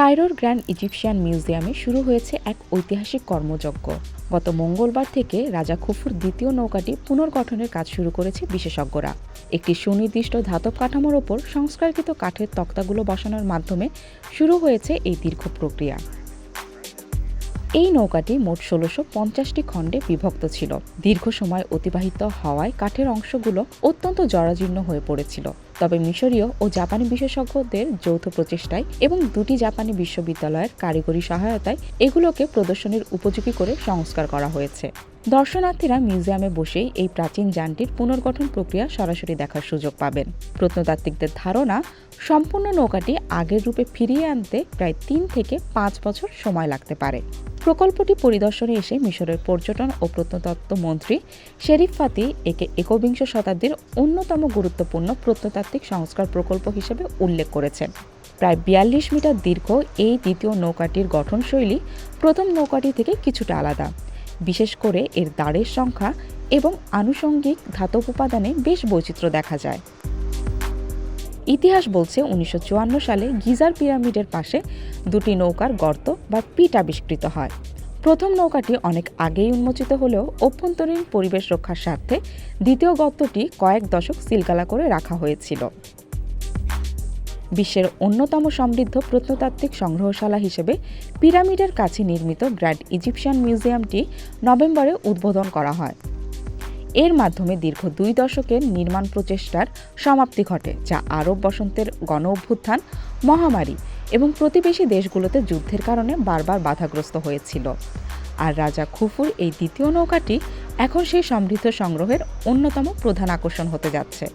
কায়রোর grand Egyptian মিউজিয়ামে শুরু হয়েছে এক ঐতিহাসিক কর্মযজ্ঞ। গত মঙ্গলবার থেকে রাজা খুফুর দ্বিতীয় নৌকাটি পুনর্গঠনের কাজ শুরু করেছে বিশেষজ্ঞরা। একটি সুনির্দিষ্ট ধাতব কাঠামোর ওপর সংস্কারকৃত কাঠের তক্তাগুলো বসানোর মাধ্যমে শুরু হয়েছে এই দীর্ঘ প্রক্রিয়া। এই নৌকাটি মোট ১৬৫০টি খণ্ডে বিভক্ত ছিল। দীর্ঘ সময় অতিবাহিত হওয়ায় কাঠের অংশগুলো অত্যন্ত জরাজীর্ণ হয়ে পড়েছিল। তবে মিশরীয় ও জাপানি বিশেষজ্ঞদের যৌথ প্রচেষ্টায় এবং দুটি জাপানি বিশ্ববিদ্যালয়ের কারিগরি সহায়তায় এগুলোকে প্রদর্শনীর উপযোগী করে সংস্কার করা হয়েছে। দর্শনার্থীরা মিউজিয়ামে বসেই এই প্রাচীন যানটির পুনর্গঠন প্রক্রিয়া সরাসরি দেখার সুযোগ পাবেন। প্রত্নতাত্ত্বিকদের ধারণা, সম্পূর্ণ নৌকাটি আগের রূপে ফিরিয়ে আনতে প্রায় ৩ থেকে ৫ বছর সময় লাগতে পারে। প্রকল্পটি পরিদর্শনে এসে মিশরের পর্যটন ও প্রত্নতত্ত্ব মন্ত্রী শেরিফ ফাতি একে একবিংশ শতাব্দীর অন্যতম গুরুত্বপূর্ণ প্রত্নতাত্ত্বিক সংস্কার প্রকল্প হিসেবে উল্লেখ করেছেন। প্রায় ৪২ মিটার দীর্ঘ এই দ্বিতীয় নৌকাটির গঠনশৈলী প্রথম নৌকাটি থেকে কিছুটা আলাদা। বিশেষ করে এর দাঁড়ের সংখ্যা এবং আনুষঙ্গিক ধাতব উপাদানে বেশ বৈচিত্র্য দেখা যায়। ইতিহাস বলছে ১৯৫৪ সালে গিজার পিরামিডের পাশে দুটি নৌকার গর্ত বা পিট আবিষ্কৃত হয়। প্রথম নৌকাটি অনেক আগেই উন্মোচিত হলেও অভ্যন্তরীণ পরিবেশ রক্ষার স্বার্থে দ্বিতীয় গর্তটি কয়েক দশক সিলগালা করে রাখা হয়েছিল। বিশ্বের অন্যতম সমৃদ্ধ প্রত্নতাত্ত্বিক সংগ্রহশালা হিসেবে পিরামিডের কাছে নির্মিত গ্র্যান্ড ইজিপশিয়ান মিউজিয়ামটি নভেম্বরে উদ্বোধন করা হয়। এর মাধ্যমে দীর্ঘ ২ দশকের নির্মাণ প্রচেষ্টার সমাপ্তি ঘটে, যা আরব বসন্তের গণ অভ্যুত্থান, মহামারী এবং প্রতিবেশী দেশগুলোতে যুদ্ধের কারণে বারবার বাধাগ্রস্ত হয়েছিল। আর রাজা খুফুর এই দ্বিতীয় নৌকাটি এখন সেই সমৃদ্ধ সংগ্রহের অন্যতম প্রধান আকর্ষণ হতে যাচ্ছে।